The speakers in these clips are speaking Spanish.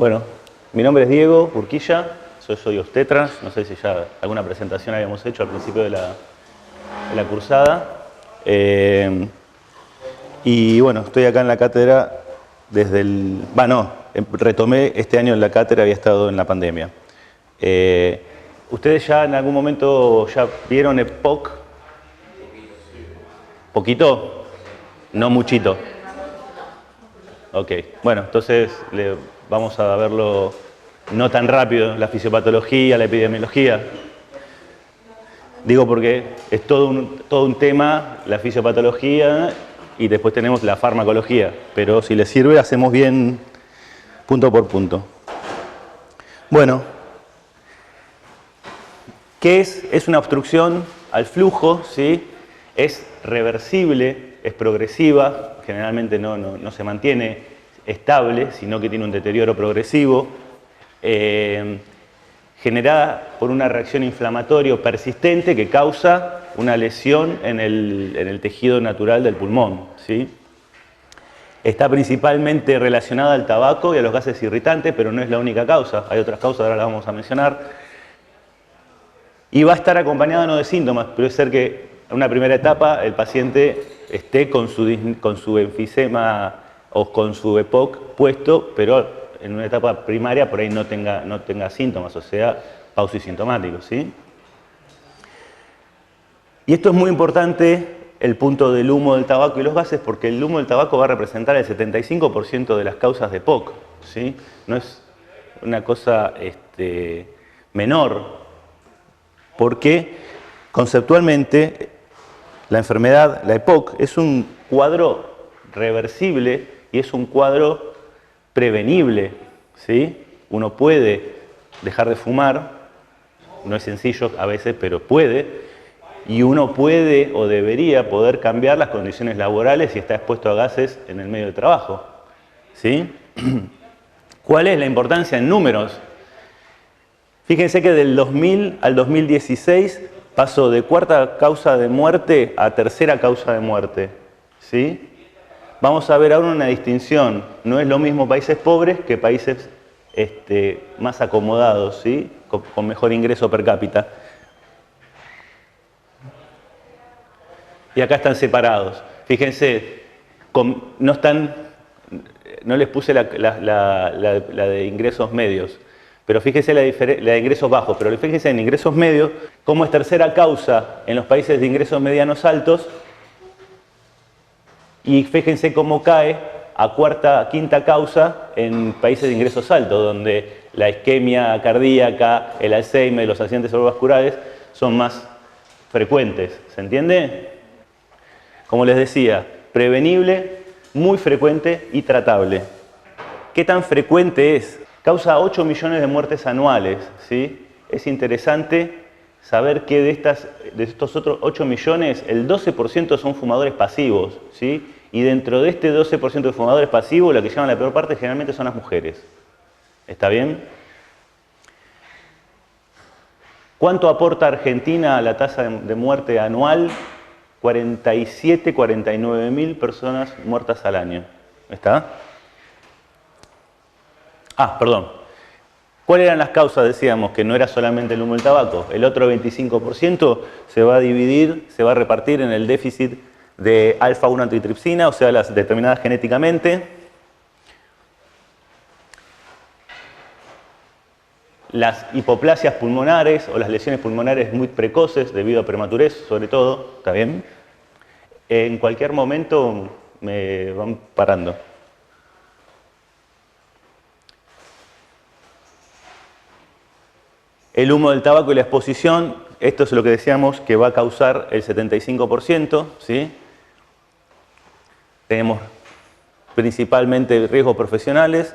Bueno, mi nombre es Diego Urquilla, soy obstetra, no sé si ya alguna presentación habíamos hecho al principio de la cursada. Y bueno, estoy acá en la cátedra desde el... retomé este año en la cátedra, había estado en la pandemia. ¿Ustedes ya en algún momento ya vieron EPOC? ¿Poquito? No muchito. Ok, bueno, entonces vamos a verlo no tan rápido, la fisiopatología, la epidemiología. Digo porque es todo un tema, la fisiopatología, y después tenemos la farmacología. Pero si les sirve, hacemos bien punto por punto. Bueno, ¿qué es? Es una obstrucción al flujo, ¿sí? Es reversible, es progresiva, generalmente no se mantiene estable, sino que tiene un deterioro progresivo, generada por una reacción inflamatoria persistente que causa una lesión en el tejido natural del pulmón, ¿sí? Está principalmente relacionada al tabaco y a los gases irritantes, pero no es la única causa, hay otras causas, ahora las vamos a mencionar. Y va a estar acompañada no de síntomas, puede ser que en una primera etapa el paciente esté con su enfisema o con su EPOC puesto, pero en una etapa primaria por ahí no tenga síntomas, o sea, pausisintomáticos, ¿sí? Y esto es muy importante, el punto del humo del tabaco y los gases, porque el humo del tabaco va a representar el 75% de las causas de EPOC, ¿sí? No es una cosa menor, porque conceptualmente la enfermedad, la EPOC, es un cuadro reversible y es un cuadro prevenible, ¿sí? Uno puede dejar de fumar, no es sencillo a veces, pero puede, y uno puede o debería poder cambiar las condiciones laborales si está expuesto a gases en el medio de trabajo, ¿sí? ¿Cuál es la importancia en números? Fíjense que del 2000 al 2016 pasó de cuarta causa de muerte a tercera causa de muerte, ¿sí? Vamos a ver ahora una distinción. No es lo mismo países pobres que países más acomodados, ¿sí? Con mejor ingreso per cápita. Y acá están separados. Fíjense, no les puse la de ingresos medios, pero fíjense la de ingresos bajos, pero fíjense en ingresos medios, cómo es tercera causa en los países de ingresos medianos altos, y fíjense cómo cae a quinta causa en países de ingresos altos, donde la isquemia cardíaca, el Alzheimer y los accidentes cerebrovasculares son más frecuentes. ¿Se entiende? Como les decía, prevenible, muy frecuente y tratable. ¿Qué tan frecuente es? Causa 8 millones de muertes anuales, ¿sí? Es interesante saber que de estos otros 8 millones, el 12% son fumadores pasivos, ¿sí? Y dentro de este 12% de fumadores pasivos, la que llevan la peor parte generalmente son las mujeres. ¿Está bien? ¿Cuánto aporta Argentina a la tasa de muerte anual? 47, 49 mil personas muertas al año. ¿Está? Perdón. ¿Cuáles eran las causas? Decíamos que no era solamente el humo del tabaco. El otro 25% se va a repartir en el déficit de alfa-1 antitripsina, o sea, las determinadas genéticamente. Las hipoplasias pulmonares o las lesiones pulmonares muy precoces debido a prematurez, sobre todo, ¿está bien? En cualquier momento me van parando. El humo del tabaco y la exposición, esto es lo que decíamos que va a causar el 75%, ¿sí? Tenemos principalmente riesgos profesionales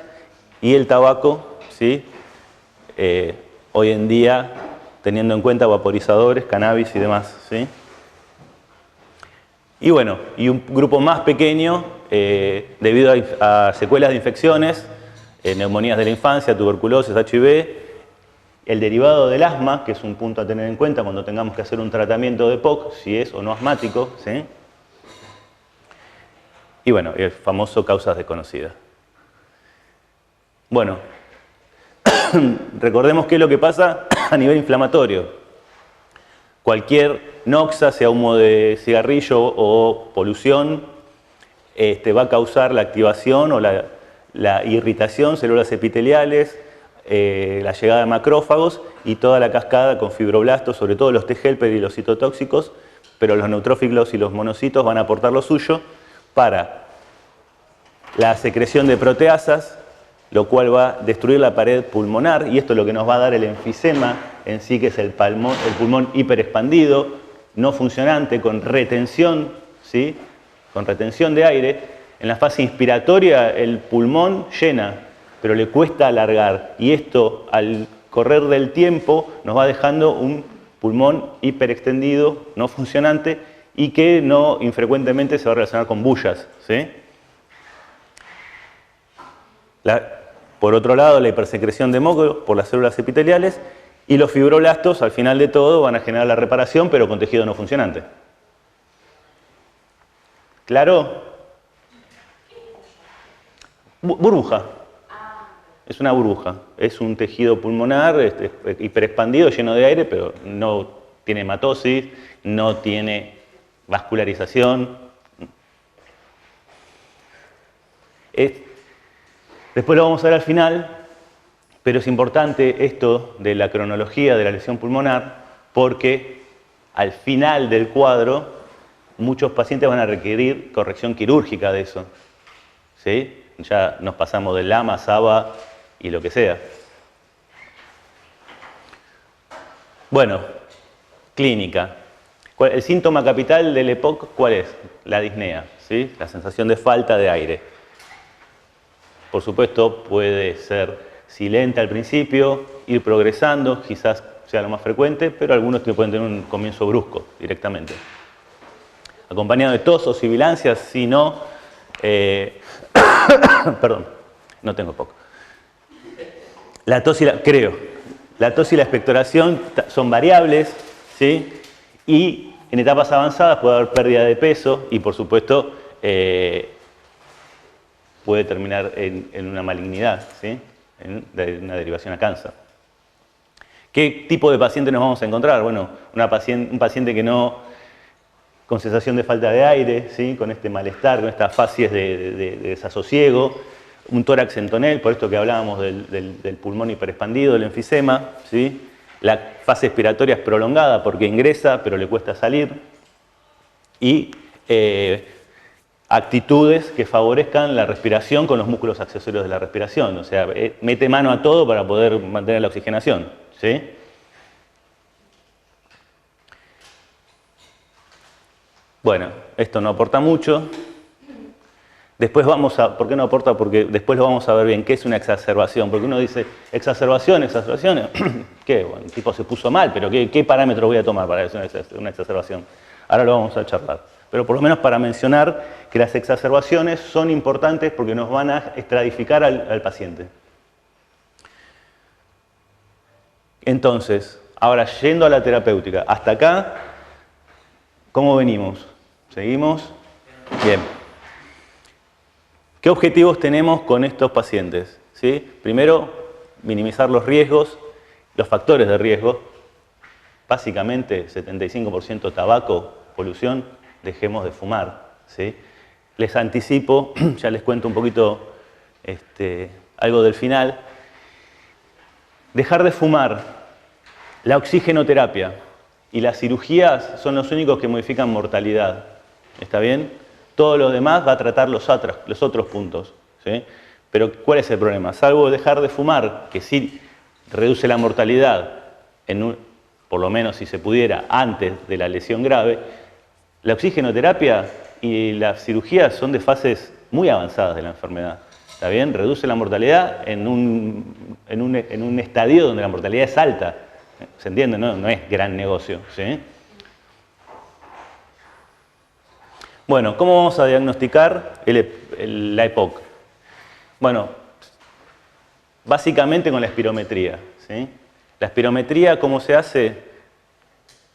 y el tabaco, ¿sí? Hoy en día, teniendo en cuenta vaporizadores, cannabis y demás, ¿sí? Y bueno, y un grupo más pequeño, debido a secuelas de infecciones, neumonías de la infancia, tuberculosis, HIV, el derivado del asma, que es un punto a tener en cuenta cuando tengamos que hacer un tratamiento de EPOC, si es o no asmático, ¿sí? Y bueno, el famoso causas desconocidas. Bueno, recordemos qué es lo que pasa a nivel inflamatorio. Cualquier noxa, sea humo de cigarrillo o polución, va a causar la activación o la irritación, células epiteliales, la llegada de macrófagos y toda la cascada con fibroblastos, sobre todo los T helper y los citotóxicos, pero los neutrófilos y los monocitos van a aportar lo suyo para la secreción de proteasas, lo cual va a destruir la pared pulmonar, y esto es lo que nos va a dar el enfisema en sí, que es el pulmón hiperexpandido, no funcionante, con retención, ¿sí? Con retención de aire. En la fase inspiratoria el pulmón llena, pero le cuesta alargar, y esto al correr del tiempo nos va dejando un pulmón hiperextendido, no funcionante, y que no infrecuentemente se va a relacionar con bullas, ¿sí? Por otro lado, la hipersecreción de moco por las células epiteliales, y los fibroblastos, al final de todo, van a generar la reparación, pero con tejido no funcionante. ¿Claro? Burbuja. Es una burbuja. Es un tejido pulmonar hiperexpandido, lleno de aire, pero no tiene hematosis, no tiene vascularización. Después lo vamos a ver al final, pero es importante esto de la cronología de la lesión pulmonar, porque al final del cuadro muchos pacientes van a requerir corrección quirúrgica de eso, ¿sí? Ya nos pasamos de lama, saba y lo que sea. Bueno, clínica. El síntoma capital del EPOC, ¿cuál es? La disnea, ¿sí? La sensación de falta de aire. Por supuesto, puede ser silente al principio, ir progresando, quizás sea lo más frecuente, pero algunos que pueden tener un comienzo brusco directamente. Acompañado de tos o sibilancias, si no, perdón, no tengo poco. La tos y la tos y la expectoración son variables, ¿sí? Y en etapas avanzadas puede haber pérdida de peso y, por supuesto, puede terminar en una malignidad, ¿sí? En una derivación a cáncer. ¿Qué tipo de paciente nos vamos a encontrar? Bueno, un paciente que no, con sensación de falta de aire, ¿sí? Con este malestar, con estas facies de desasosiego, un tórax en tonel, por esto que hablábamos del pulmón hiperexpandido, del enfisema, ¿sí? La fase expiratoria es prolongada porque ingresa, pero le cuesta salir. Y actitudes que favorezcan la respiración con los músculos accesorios de la respiración. O sea, mete mano a todo para poder mantener la oxigenación, ¿sí? Bueno, esto no aporta mucho. Después ¿por qué no aporta? Porque después lo vamos a ver bien, ¿qué es una exacerbación? Porque uno dice, exacerbaciones, ¿qué? Bueno, el tipo se puso mal, pero ¿qué parámetros voy a tomar para una exacerbación? Ahora lo vamos a charlar. Pero por lo menos para mencionar que las exacerbaciones son importantes porque nos van a estratificar al paciente. Entonces, ahora yendo a la terapéutica, hasta acá, ¿cómo venimos? ¿Seguimos? Bien. ¿Qué objetivos tenemos con estos pacientes? ¿Sí? Primero, minimizar los riesgos, los factores de riesgo. Básicamente, 75% tabaco, polución, dejemos de fumar, ¿sí? Les anticipo, ya les cuento un poquito algo del final. Dejar de fumar, la oxigenoterapia y las cirugías son los únicos que modifican mortalidad. ¿Está bien? Todo lo demás va a tratar los otros puntos, ¿sí? Pero ¿cuál es el problema? Salvo dejar de fumar, que sí reduce la mortalidad, por lo menos si se pudiera, antes de la lesión grave, la oxigenoterapia y las cirugías son de fases muy avanzadas de la enfermedad. ¿Está bien? Reduce la mortalidad en un estadio donde la mortalidad es alta. ¿Se entiende? No es gran negocio, ¿sí? Bueno, ¿cómo vamos a diagnosticar la EPOC? Bueno, básicamente con la espirometría, ¿sí? La espirometría, ¿cómo se hace?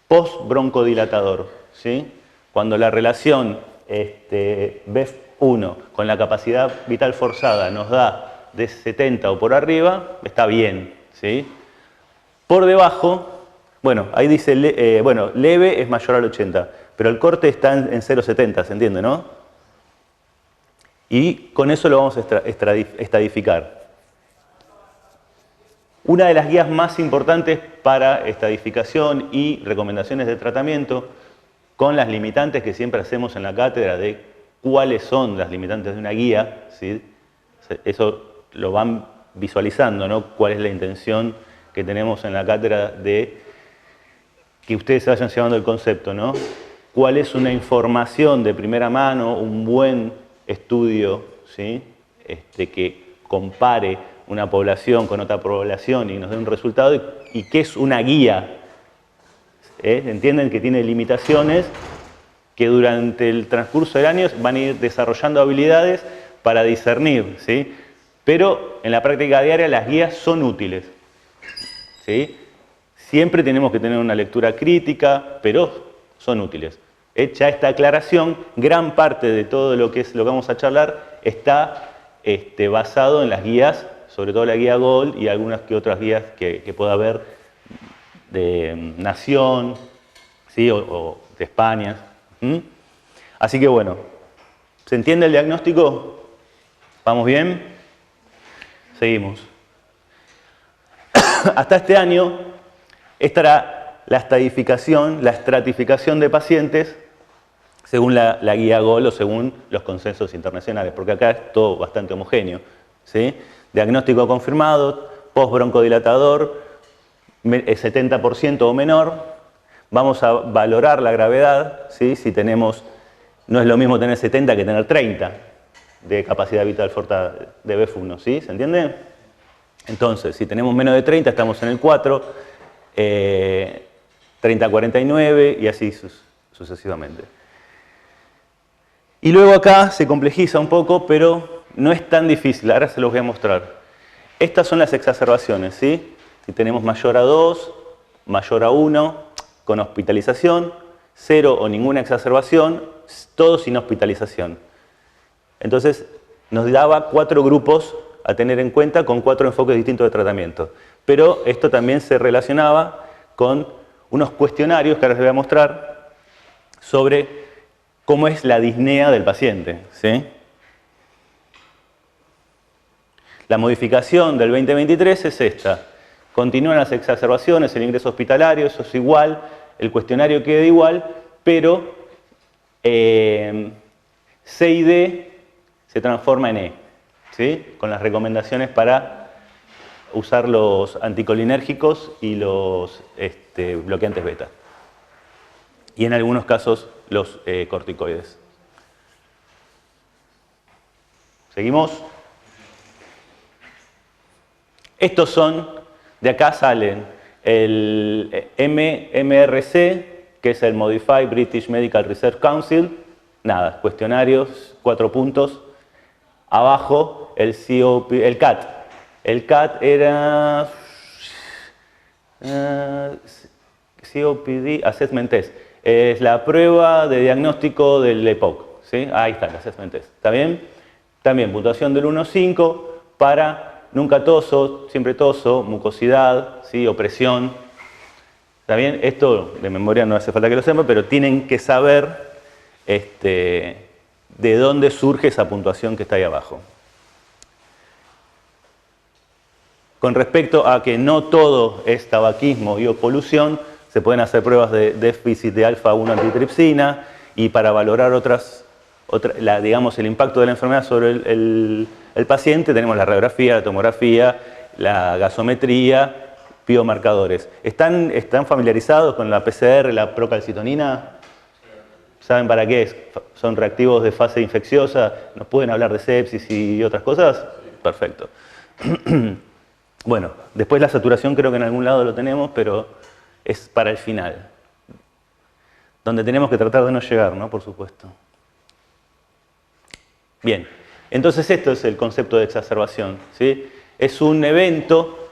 Post-broncodilatador, ¿sí? Cuando la relación BEF1 con la capacidad vital forzada nos da de 70 o por arriba, está bien, ¿sí? Por debajo, bueno, ahí dice, leve es mayor al 80, pero el corte está en 0,70, ¿se entiende, no? Y con eso lo vamos a estadificar. Una de las guías más importantes para estadificación y recomendaciones de tratamiento, con las limitantes que siempre hacemos en la cátedra de cuáles son las limitantes de una guía, ¿sí? Eso lo van visualizando, ¿no? Cuál es la intención que tenemos en la cátedra de que ustedes se vayan llevando el concepto, ¿no? ¿Cuál es una información de primera mano, un buen estudio, ¿sí? Que compare una población con otra población y nos dé un resultado? ¿Y qué es una guía? Entienden que tiene limitaciones que durante el transcurso del año van a ir desarrollando habilidades para discernir, ¿sí? Pero en la práctica diaria las guías son útiles, ¿sí? Siempre tenemos que tener una lectura crítica, pero son útiles. Hecha esta aclaración, gran parte de todo lo que vamos a charlar está basado en las guías, sobre todo la guía Gold y algunas que otras guías que pueda haber de Nación, ¿sí? o de España. Así que bueno, ¿se entiende el diagnóstico? ¿Vamos bien? Seguimos. Hasta este año, esta era la estadificación, la estratificación de pacientes según la guía GOL o según los consensos internacionales, porque acá es todo bastante homogéneo, ¿sí? Diagnóstico confirmado, postbroncodilatador, 70% o menor. Vamos a valorar la gravedad, ¿sí? Si tenemos, no es lo mismo tener 70 que tener 30 de capacidad vital forta de BF1, ¿sí? ¿Se entiende? Entonces, si tenemos menos de 30, estamos en el 4, 30 a 49 y así sucesivamente. Y luego acá se complejiza un poco, pero no es tan difícil. Ahora se los voy a mostrar. Estas son las exacerbaciones, ¿sí? Si tenemos mayor a 2, mayor a 1, con hospitalización, 0 o ninguna exacerbación, todo sin hospitalización. Entonces, nos daba 4 grupos a tener en cuenta con 4 enfoques distintos de tratamiento. Pero esto también se relacionaba con unos cuestionarios que ahora les voy a mostrar sobre cómo es la disnea del paciente, ¿sí? La modificación del 2023 es esta. Continúan las exacerbaciones, el ingreso hospitalario, eso es igual, el cuestionario queda igual, pero C y D se transforma en E, ¿sí? Con las recomendaciones para usar los anticolinérgicos y los bloqueantes beta. Y en algunos casos los corticoides. ¿Seguimos? Estos son, de acá salen el MRC, que es el Modified British Medical Research Council, nada, cuestionarios, 4 puntos. Abajo el CAT. El CAT era COPD Assessment Test. Es la prueba de diagnóstico del EPOC, ¿sí? Ahí está el Assessment Test. ¿Está bien? También puntuación del 1-5 para nunca toso, siempre toso, mucosidad, ¿sí? Opresión. ¿Está bien? Esto de memoria no hace falta que lo sepan, pero tienen que saber de dónde surge esa puntuación que está ahí abajo. Con respecto a que no todo es tabaquismo y o polución, se pueden hacer pruebas de déficit de alfa-1 antitripsina y para valorar digamos, el impacto de la enfermedad sobre el paciente tenemos la radiografía, la tomografía, la gasometría, biomarcadores. ¿Están familiarizados con la PCR, la procalcitonina? ¿Saben para qué es? ¿Son reactivos de fase infecciosa? ¿Nos pueden hablar de sepsis y otras cosas? Perfecto. Bueno, después la saturación creo que en algún lado lo tenemos, pero es para el final. Donde tenemos que tratar de no llegar, ¿no? Por supuesto. Bien, entonces esto es el concepto de exacerbación, ¿sí? Es un evento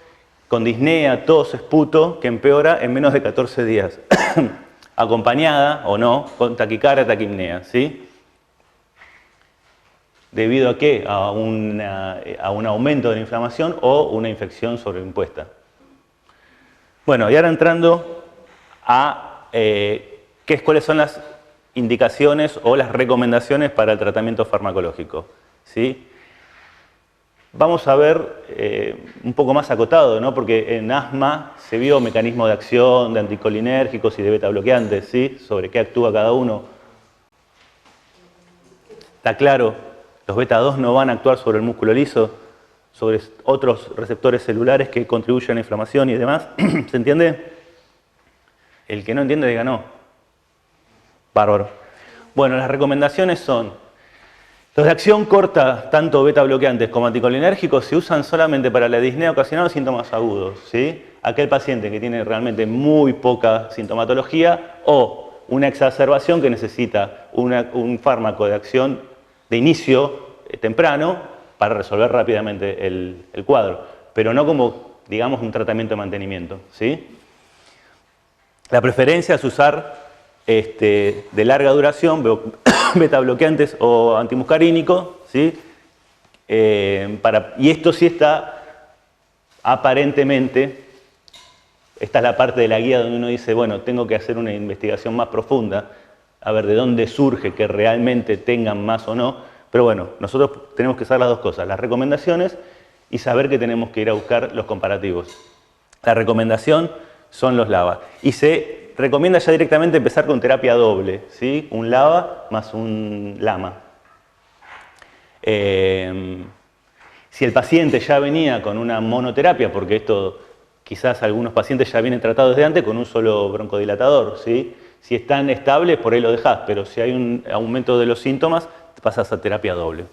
con disnea, tos, esputo, que empeora en menos de 14 días. Acompañada, o no, con taquicardia, taquipnea, ¿sí? ¿Debido a qué? A un aumento de la inflamación o una infección sobreimpuesta. Bueno, y ahora entrando a cuáles son las indicaciones o las recomendaciones para el tratamiento farmacológico, ¿sí? Vamos a ver un poco más acotado, ¿no? Porque en asma se vio mecanismo de acción de anticolinérgicos y de beta bloqueantes, ¿sí? Sobre qué actúa cada uno. Está claro, los beta 2 no van a actuar sobre el músculo liso, sobre otros receptores celulares que contribuyen a la inflamación y demás. ¿Se entiende? El que no entiende diga no. Bárbaro. Bueno, las recomendaciones son: los de acción corta, tanto beta bloqueantes como anticolinérgicos, se usan solamente para la disnea ocasional o síntomas agudos, ¿sí? Aquel paciente que tiene realmente muy poca sintomatología o una exacerbación que necesita un fármaco de acción de inicio temprano para resolver rápidamente el cuadro, pero no como, digamos, un tratamiento de mantenimiento, ¿sí? La preferencia es usar de larga duración, beta bloqueantes o antimuscarínicos, ¿sí? Y esto sí está aparentemente, esta es la parte de la guía donde uno dice, bueno, tengo que hacer una investigación más profunda, a ver de dónde surge que realmente tengan más o no, pero bueno, nosotros tenemos que hacer las dos cosas, las recomendaciones y saber que tenemos que ir a buscar los comparativos. La recomendación son los LAVA y se recomienda ya directamente empezar con terapia doble, ¿sí? Un LAVA más un LAMA. Si el paciente ya venía con una monoterapia, porque esto quizás algunos pacientes ya vienen tratados desde antes con un solo broncodilatador, ¿sí? Si están estables, por ahí lo dejás, pero si hay un aumento de los síntomas, pasas a terapia doble.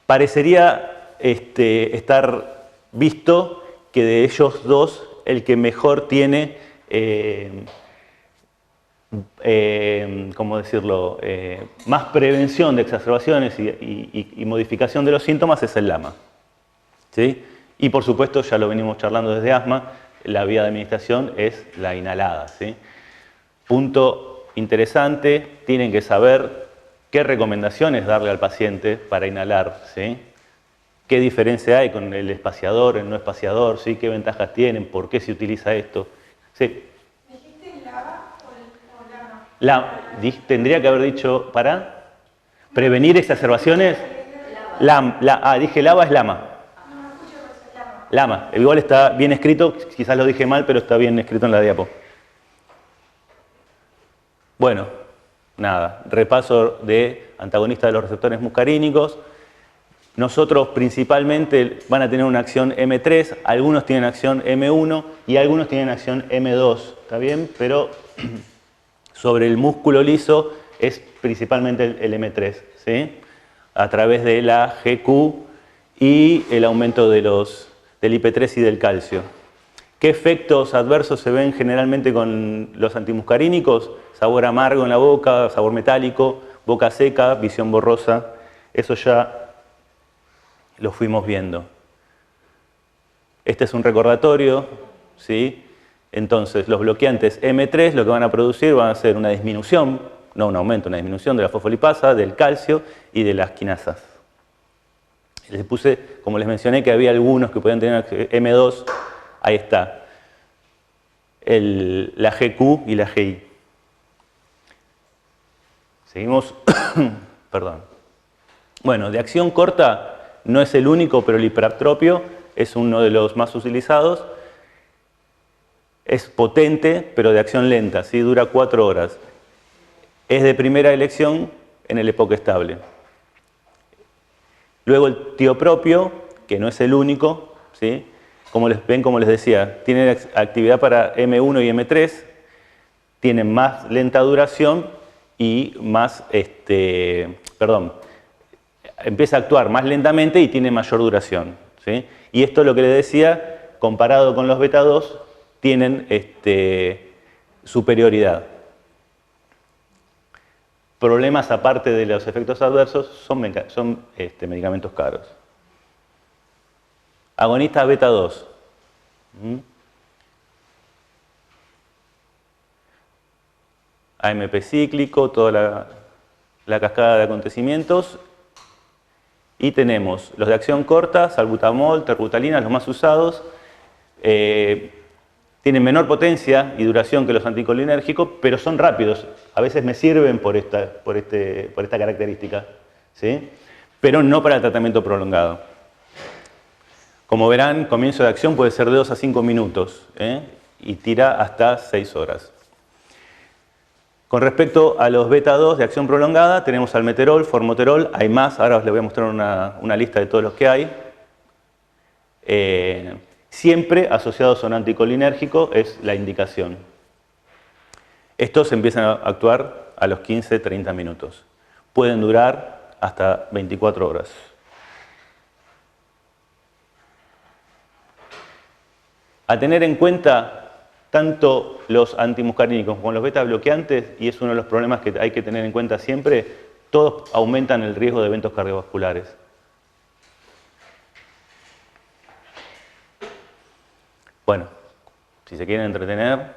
Parecería estar visto que de ellos dos, el que mejor tiene, ¿cómo decirlo?, más prevención de exacerbaciones y modificación de los síntomas es el LAMA, ¿sí? Y por supuesto, ya lo venimos charlando desde asma, la vía de administración es la inhalada, ¿sí? Punto interesante, tienen que saber qué recomendaciones darle al paciente para inhalar, ¿sí? ¿Qué diferencia hay con el espaciador, el no espaciador? ¿Sí? ¿Qué ventajas tienen? ¿Por qué se utiliza esto? ¿Sí? ¿Dijiste LAVA o LAMA? Tendría que haber dicho, ¿para? ¿Prevenir exacerbaciones? Dije LAVA es LAMA. No, escucho que es LAMA. LAMA. Igual está bien escrito, quizás lo dije mal, pero está bien escrito en la diapo. Bueno, nada, repaso de antagonistas de los receptores muscarínicos. Nosotros principalmente van a tener una acción M3, algunos tienen acción M1 y algunos tienen acción M2, ¿está bien? Pero sobre el músculo liso es principalmente el M3, ¿sí? A través de la GQ y el aumento del IP3 y del calcio. ¿Qué efectos adversos se ven generalmente con los antimuscarínicos? Sabor amargo en la boca, sabor metálico, boca seca, visión borrosa. Eso ya lo fuimos viendo. Este es un recordatorio, ¿sí? Entonces, los bloqueantes M3 lo que van a producir van a ser una disminución, no un aumento, una disminución de la fosfolipasa, del calcio y de las quinasas. Les puse, como les mencioné, que había algunos que podían tener M2, ahí está, la GQ y la GI. Seguimos, perdón. Bueno, de acción corta no es el único, pero el hipertropio es uno de los más utilizados. Es potente, pero de acción lenta, ¿sí? Dura 4 horas. Es de primera elección en el EPOC estable. Luego el tiopropio, que no es el único, ¿sí? Como les decía, tiene actividad para M1 y M3, tiene más lenta duración y más, empieza a actuar más lentamente y tiene mayor duración, ¿sí? Y esto es lo que les decía, comparado con los beta 2, tienen superioridad. Problemas aparte de los efectos adversos son medicamentos caros. Agonistas beta 2. AMP cíclico, toda la cascada de acontecimientos. Y tenemos los de acción corta, salbutamol, terbutalina, los más usados. Tienen menor potencia y duración que los anticolinérgicos, pero son rápidos. A veces me sirven por esta característica, ¿sí? Pero no para el tratamiento prolongado. Como verán, comienzo de acción puede ser de 2 a 5 minutos, y tira hasta 6 horas. Con respecto a los beta 2 de acción prolongada, tenemos almeterol, formoterol, hay más, ahora os les voy a mostrar una lista de todos los que hay. Siempre asociados a un anticolinérgico es la indicación. Estos empiezan a actuar a los 15-30 minutos. Pueden durar hasta 24 horas. A tener en cuenta tanto los antimuscarínicos como los beta bloqueantes, y es uno de los problemas que hay que tener en cuenta siempre, todos aumentan el riesgo de eventos cardiovasculares. Bueno, si se quieren entretener,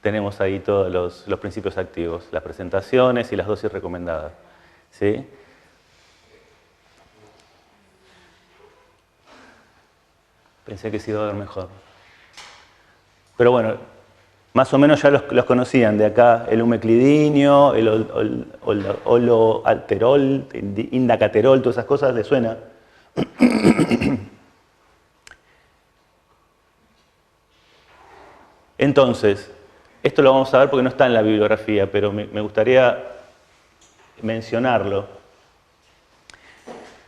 tenemos ahí todos los principios activos, las presentaciones y las dosis recomendadas, ¿sí? Pensé que se iba a ver mejor. Pero bueno, más o menos ya los conocían. De acá el umeclidinio, el oloalterol, indacaterol, todas esas cosas, ¿les suena? Entonces, esto lo vamos a ver porque no está en la bibliografía, pero me gustaría mencionarlo.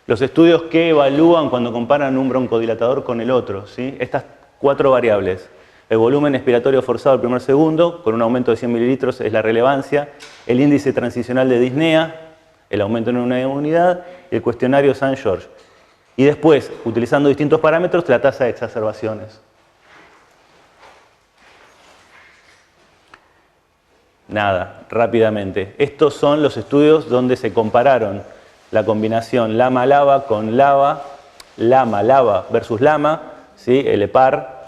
Los estudios que evalúan cuando comparan un broncodilatador con el otro, ¿sí? Estas 4 variables. El volumen expiratorio forzado al primer segundo, con un aumento de 100 mililitros, es la relevancia. El índice transicional de disnea, el aumento en una unidad. Y el cuestionario St. George. Y después, utilizando distintos parámetros, la tasa de exacerbaciones. Nada, rápidamente. Estos son los estudios donde se compararon la combinación lama-lava con lava, lama-lava versus lama, ¿sí? El EPAR.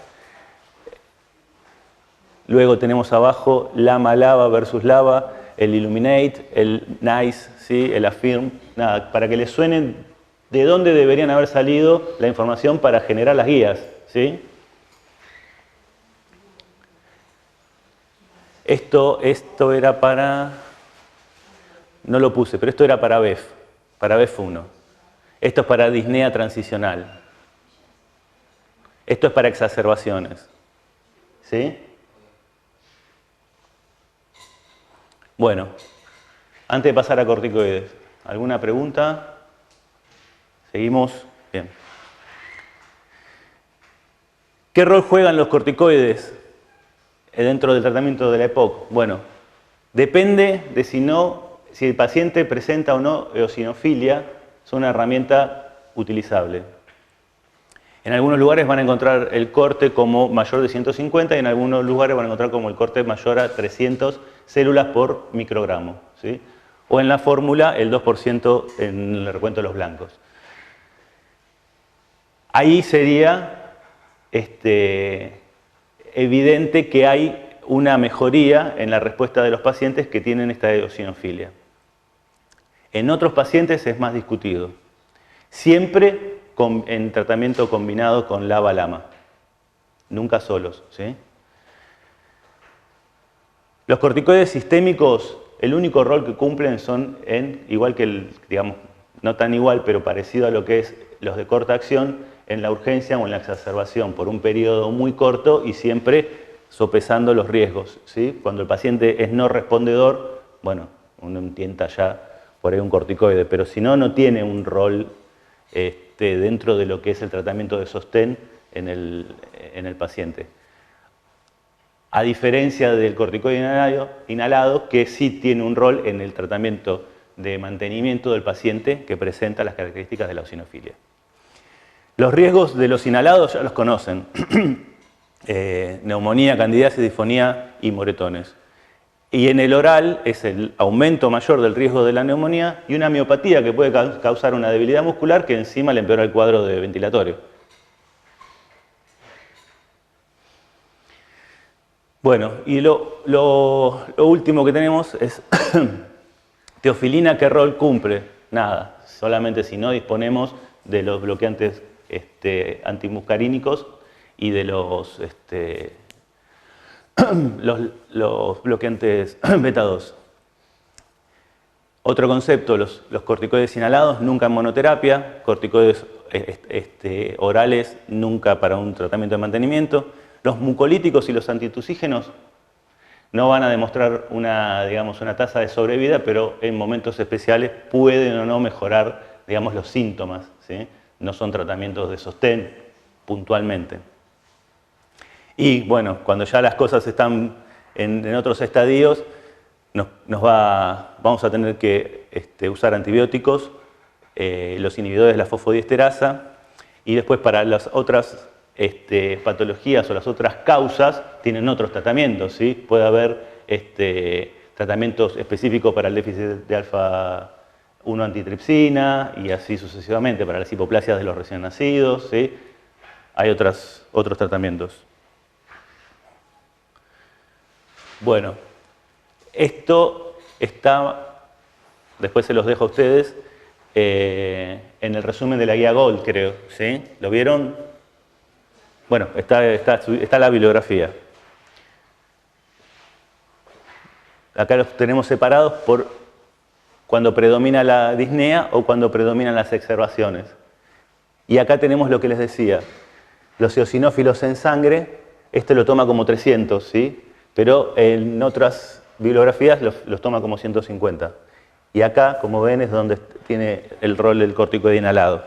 Luego tenemos abajo lama-lava versus lava, el Illuminate, el NICE, ¿sí? El AFFIRM. Nada, para que les suene de dónde deberían haber salido la información para generar las guías, ¿sí? Esto era para... No lo puse, pero esto era para BEF1. Esto es para disnea transicional. Esto es para exacerbaciones. ¿Sí? Bueno, antes de pasar a corticoides, ¿alguna pregunta? ¿Seguimos? Bien. ¿Qué rol juegan los corticoides dentro del tratamiento de la EPOC? Bueno, depende de si el paciente presenta o no eosinofilia, es una herramienta utilizable. En algunos lugares van a encontrar el corte como mayor de 150 y en algunos lugares van a encontrar como el corte mayor a 300 células por microgramo, ¿sí? O en la fórmula el 2% en el recuento de los blancos. Ahí sería evidente que hay una mejoría en la respuesta de los pacientes que tienen esta eosinofilia. En otros pacientes es más discutido. Siempre en tratamiento combinado con lava-lama. Nunca solos, ¿sí? Los corticoides sistémicos, el único rol que cumplen son igual que digamos, no tan igual, pero parecido a lo que es los de corta acción, en la urgencia o en la exacerbación, por un periodo muy corto y siempre sopesando los riesgos, ¿sí? Cuando el paciente es no respondedor, bueno, uno intenta ya por ahí un corticoide, pero si no, no tiene un rol dentro de lo que es el tratamiento de sostén en el paciente. A diferencia del corticoide inhalado, que sí tiene un rol en el tratamiento de mantenimiento del paciente que presenta las características de la eosinofilia. Los riesgos de los inhalados ya los conocen. Neumonía, candidiasis, disfonía y moretones. Y en el oral es el aumento mayor del riesgo de la neumonía y una miopatía que puede causar una debilidad muscular que encima le empeora el cuadro de ventilatorio. Bueno, y lo último que tenemos es teofilina, ¿qué rol cumple? Nada, solamente si no disponemos de los bloqueantes antimuscarínicos y de los bloqueantes beta 2. Otro concepto, los corticoides inhalados nunca en monoterapia, corticoides orales nunca para un tratamiento de mantenimiento. Los mucolíticos y los antitusígenos no van a demostrar una tasa de sobrevida, pero en momentos especiales pueden o no mejorar, digamos, los síntomas, ¿sí? No son tratamientos de sostén puntualmente. Y bueno, cuando ya las cosas están en otros estadios, vamos a tener que usar antibióticos, los inhibidores de la fosfodiesterasa, y después para las otras patologías o las otras causas tienen otros tratamientos, ¿sí? Puede haber tratamientos específicos para el déficit de alfa-1 antitripsina y así sucesivamente, para las hipoplasias de los recién nacidos, ¿sí? Hay otros tratamientos. Bueno, esto está, después se los dejo a ustedes, en el resumen de la guía Gold, creo, ¿sí? ¿Lo vieron? Bueno, está la bibliografía. Acá los tenemos separados por cuando predomina la disnea o cuando predominan las exacerbaciones. Y acá tenemos lo que les decía, los eosinófilos en sangre, lo toma como 300, ¿sí? Pero en otras bibliografías los toma como 150. Y acá, como ven, es donde tiene el rol del corticoide inhalado.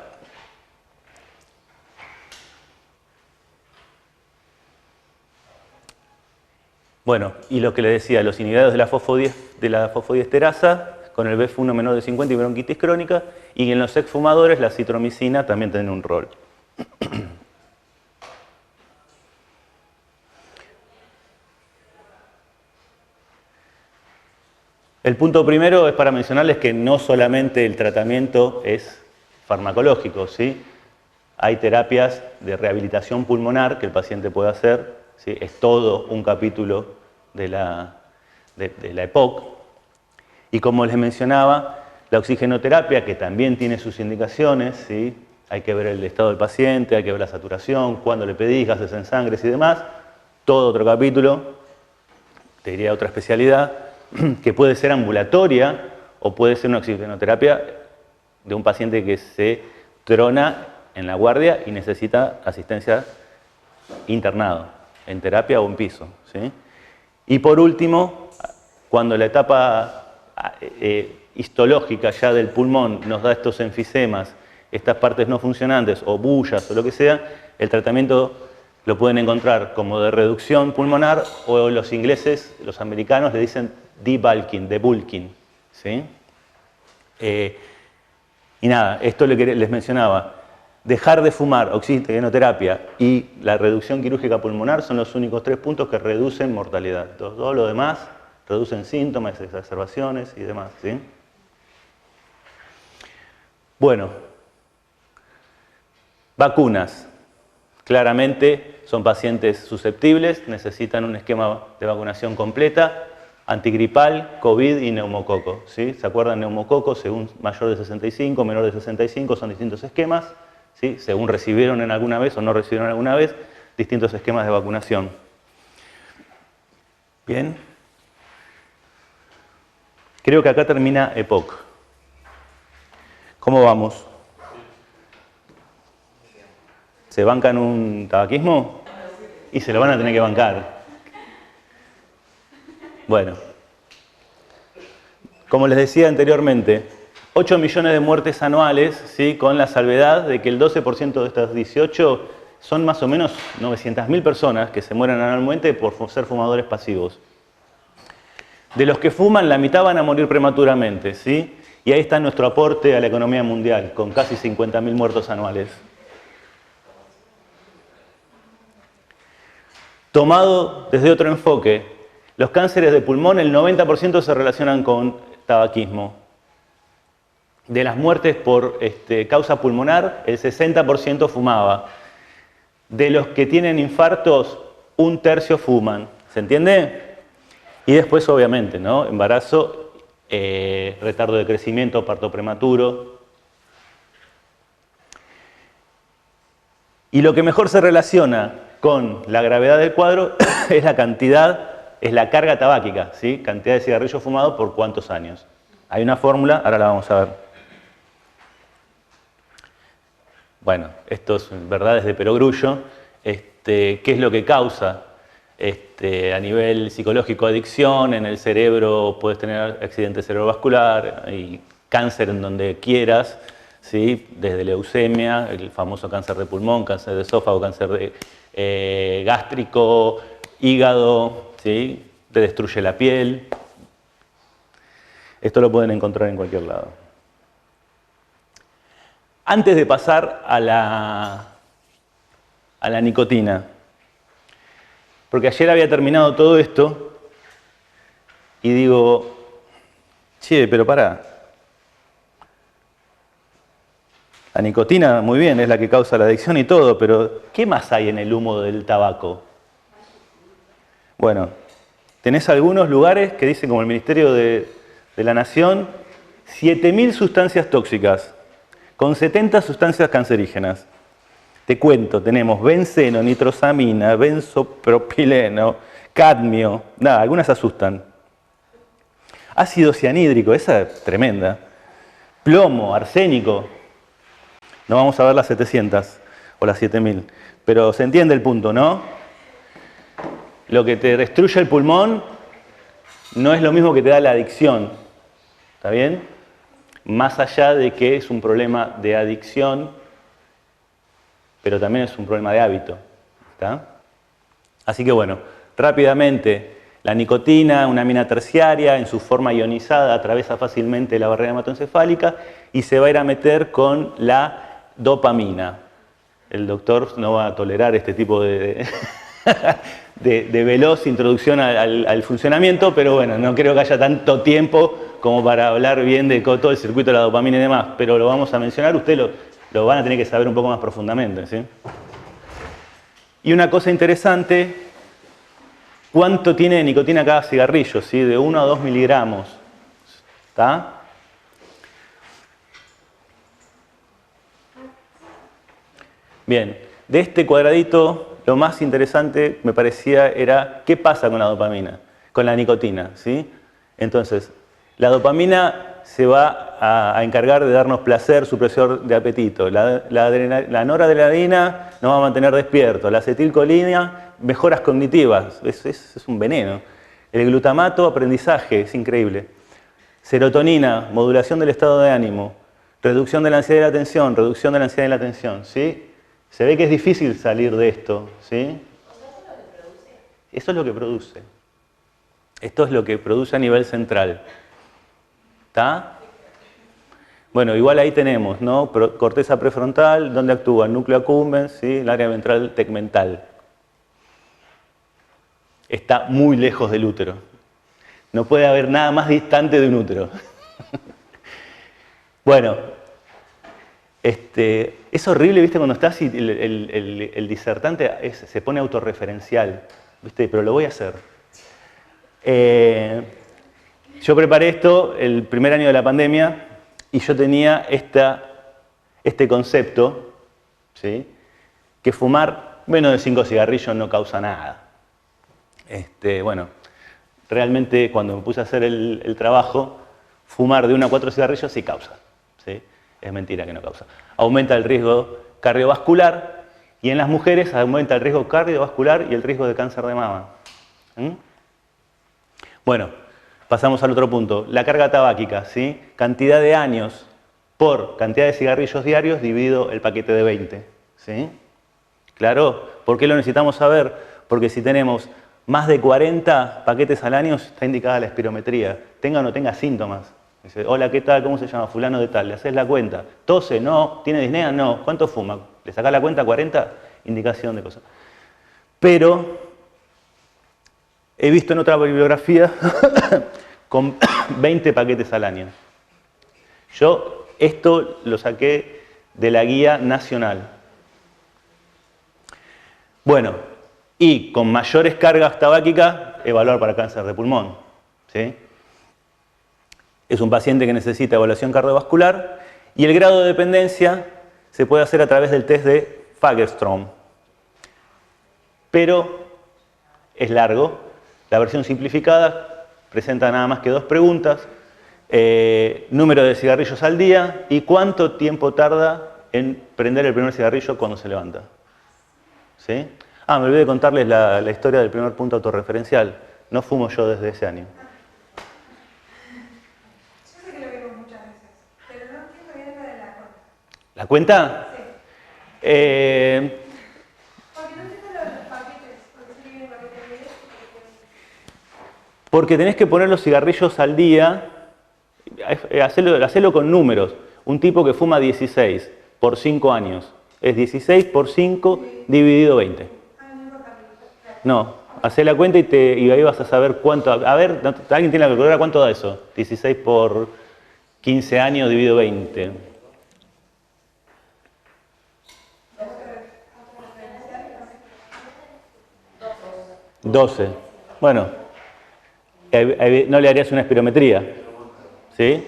Bueno, y lo que les decía, los inhibidores de la fosfodiesterasa con el BF1 menor de 50 y bronquitis crónica, y en los exfumadores la citromicina también tiene un rol. El punto primero es para mencionarles que no solamente el tratamiento es farmacológico, ¿sí? Hay terapias de rehabilitación pulmonar que el paciente puede hacer, ¿sí? Es todo un capítulo de la EPOC. Y como les mencionaba, la oxigenoterapia, que también tiene sus indicaciones, ¿sí? Hay que ver el estado del paciente, hay que ver la saturación, cuándo le pedís, gases en sangre y demás. Todo otro capítulo, te diría otra especialidad, que puede ser ambulatoria o puede ser una oxigenoterapia de un paciente que se trona en la guardia y necesita asistencia internado, en terapia o en piso, ¿sí? Y por último, cuando la etapa histológica ya del pulmón nos da estos enfisemas, estas partes no funcionantes o bullas o lo que sea, el tratamiento lo pueden encontrar como de reducción pulmonar o los ingleses, los americanos le dicen debulking, ¿sí? Y nada, esto les mencionaba, dejar de fumar, oxigenoterapia y la reducción quirúrgica pulmonar son los únicos 3 puntos que reducen mortalidad. Todo lo demás reducen síntomas, exacerbaciones y demás, ¿sí? Bueno, vacunas. Claramente son pacientes susceptibles, necesitan un esquema de vacunación completa, antigripal, COVID y neumococo, ¿sí? ¿Se acuerdan? Neumococo, según mayor de 65, menor de 65, son distintos esquemas, ¿sí? Según recibieron en alguna vez o no recibieron alguna vez, distintos esquemas de vacunación. Bien. Creo que acá termina EPOC. ¿Cómo vamos? ¿Se bancan un tabaquismo? Y se lo van a tener que bancar. Bueno, como les decía anteriormente, 8 millones de muertes anuales, ¿sí? Con la salvedad de que el 12% de estas 18 son más o menos 900.000 personas que se mueren anualmente por ser fumadores pasivos. De los que fuman, la mitad van a morir prematuramente, ¿sí? Y ahí está nuestro aporte a la economía mundial, con casi 50.000 muertos anuales. Tomado desde otro enfoque, los cánceres de pulmón, el 90% se relacionan con tabaquismo. De las muertes por causa pulmonar, el 60% fumaba. De los que tienen infartos, 1/3 fuman. ¿Se entiende? Y después, obviamente, ¿no? Embarazo, retardo de crecimiento, parto prematuro. Y lo que mejor se relaciona con la gravedad del cuadro es la cantidad, es la carga tabáquica, ¿sí? Cantidad de cigarrillos fumados por cuántos años. Hay una fórmula, ahora la vamos a ver. Bueno, esto es verdades de perogrullo. ¿Qué es lo que causa? A nivel psicológico, adicción, en el cerebro puedes tener accidente cerebrovascular y cáncer en donde quieras, ¿sí? Desde leucemia, el famoso cáncer de pulmón, cáncer de esófago, cáncer de, gástrico, hígado, ¿sí? Te destruye la piel. Esto lo pueden encontrar en cualquier lado. Antes de pasar a la nicotina, porque ayer había terminado todo esto y digo, che, pero pará. La nicotina, muy bien, es la que causa la adicción y todo, pero ¿qué más hay en el humo del tabaco? Bueno, tenés algunos lugares que dicen, como el Ministerio de la Nación, 7.000 sustancias tóxicas, con 70 sustancias cancerígenas. Te cuento, tenemos benceno, nitrosamina, benzopropileno, cadmio, nada, algunas asustan. Ácido cianhídrico, esa es tremenda. Plomo, arsénico. No vamos a ver las 700 o las 7.000, pero se entiende el punto, ¿no? Lo que te destruye el pulmón no es lo mismo que te da la adicción, ¿está bien? Más allá de que es un problema de adicción, pero también es un problema de hábito, ¿está? Así que bueno, rápidamente, la nicotina, una amina terciaria, en su forma ionizada, atraviesa fácilmente la barrera hematoencefálica y se va a ir a meter con la dopamina. El doctor no va a tolerar este tipo de veloz introducción al funcionamiento, pero bueno, no creo que haya tanto tiempo como para hablar bien de todo el circuito de la dopamina y demás, pero lo vamos a mencionar, ustedes lo van a tener que saber un poco más profundamente, ¿sí? Y una cosa interesante, ¿cuánto tiene de nicotina cada cigarrillo? ¿Sí? De 1 a 2 miligramos. ¿Está? Bien, de este cuadradito, lo más interesante me parecía era qué pasa con la dopamina, con la nicotina, ¿sí? Entonces, la dopamina se va a encargar de darnos placer, supresor de apetito. La noradrenalina nos va a mantener despiertos. La acetilcolina, mejoras cognitivas. Es un veneno. El glutamato, aprendizaje, es increíble. Serotonina, modulación del estado de ánimo. Reducción de la ansiedad y la tensión, reducción de la ansiedad y la tensión, ¿sí? Se ve que es difícil salir de esto, ¿sí? Eso es lo que produce. Esto es lo que produce a nivel central. ¿Está? Bueno, igual ahí tenemos, ¿no? Corteza prefrontal, ¿dónde actúa? El núcleo accumbens, ¿sí? El área ventral tegmental. Está muy lejos del útero. No puede haber nada más distante de un útero. Bueno, es horrible, ¿viste? Cuando estás y el disertante se pone autorreferencial, ¿viste? Pero lo voy a hacer. Yo preparé esto el primer año de la pandemia y yo tenía este concepto, ¿sí? Que fumar menos de 5 cigarrillos no causa nada. Bueno, realmente cuando me puse a hacer el trabajo, fumar de 1 a 4 cigarrillos sí causa, ¿sí? Es mentira que no causa. Aumenta el riesgo cardiovascular y en las mujeres aumenta el riesgo cardiovascular y el riesgo de cáncer de mama. Bueno. Pasamos al otro punto, la carga tabáquica, ¿sí? Cantidad de años por cantidad de cigarrillos diarios dividido el paquete de 20, ¿sí? ¿Claro? ¿Por qué lo necesitamos saber? Porque si tenemos más de 40 paquetes al año, está indicada la espirometría, tenga o no tenga síntomas. Dice, hola, ¿qué tal? ¿Cómo se llama? Fulano de tal. Le haces la cuenta. ¿Tose? No. ¿Tiene disnea? No. ¿Cuánto fuma? ¿Le sacás la cuenta? 40, indicación de cosas. Pero he visto en otra bibliografía con 20 paquetes al año. Yo esto lo saqué de la guía nacional. Bueno, y con mayores cargas tabáquicas, evaluar para cáncer de pulmón, ¿sí? Es un paciente que necesita evaluación cardiovascular y el grado de dependencia se puede hacer a través del test de Fagerström. pero es largo. La versión simplificada presenta nada más que 2 preguntas. Número de cigarrillos al día y cuánto tiempo tarda en prender el primer cigarrillo cuando se levanta. ¿Sí? Ah, me olvidé de contarles la historia del primer punto autorreferencial. No fumo yo desde ese año. Yo sé que lo veo muchas veces, pero no entiendo bien lo de la cuenta. ¿La cuenta? Sí. Porque no entiendo lo de los paquetes, porque se viene paquete de 10 Porque tenés que poner los cigarrillos al día, hacelo con números. Un tipo que fuma 16 por 5 años, es 16 por 5 dividido 20. No, hacé la cuenta y ahí vas a saber cuánto. A ver, ¿alguien tiene la calculadora? ¿Cuánto da eso? 16 por 15 años dividido 20. 12. Bueno, no le harías una espirometría, ¿sí?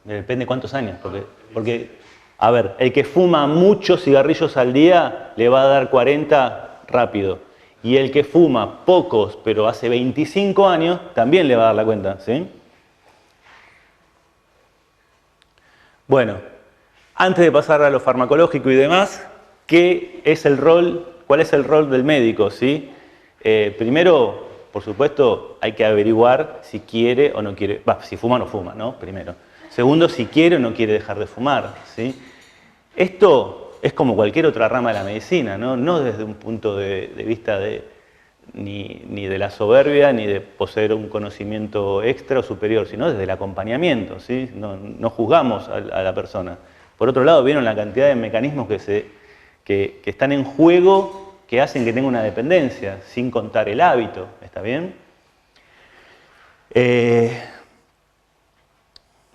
Depende de cuántos años, porque, a ver, el que fuma muchos cigarrillos al día le va a dar 40 rápido. Y el que fuma pocos, pero hace 25 años, también le va a dar la cuenta, ¿sí? Bueno, antes de pasar a lo farmacológico y demás, ¿qué es el rol? ¿Cuál es el rol del médico? ¿Sí? Primero, por supuesto, hay que averiguar si quiere o no quiere, si fuma o no fuma, ¿no? Primero. Segundo, si quiere o no quiere dejar de fumar, ¿sí? Esto es como cualquier otra rama de la medicina, no desde un punto de vista ni de la soberbia, ni de poseer un conocimiento extra o superior, sino desde el acompañamiento, ¿sí? No juzgamos a la persona. Por otro lado, vieron la cantidad de mecanismos que están en juego que hacen que tenga una dependencia, sin contar el hábito, ¿está bien?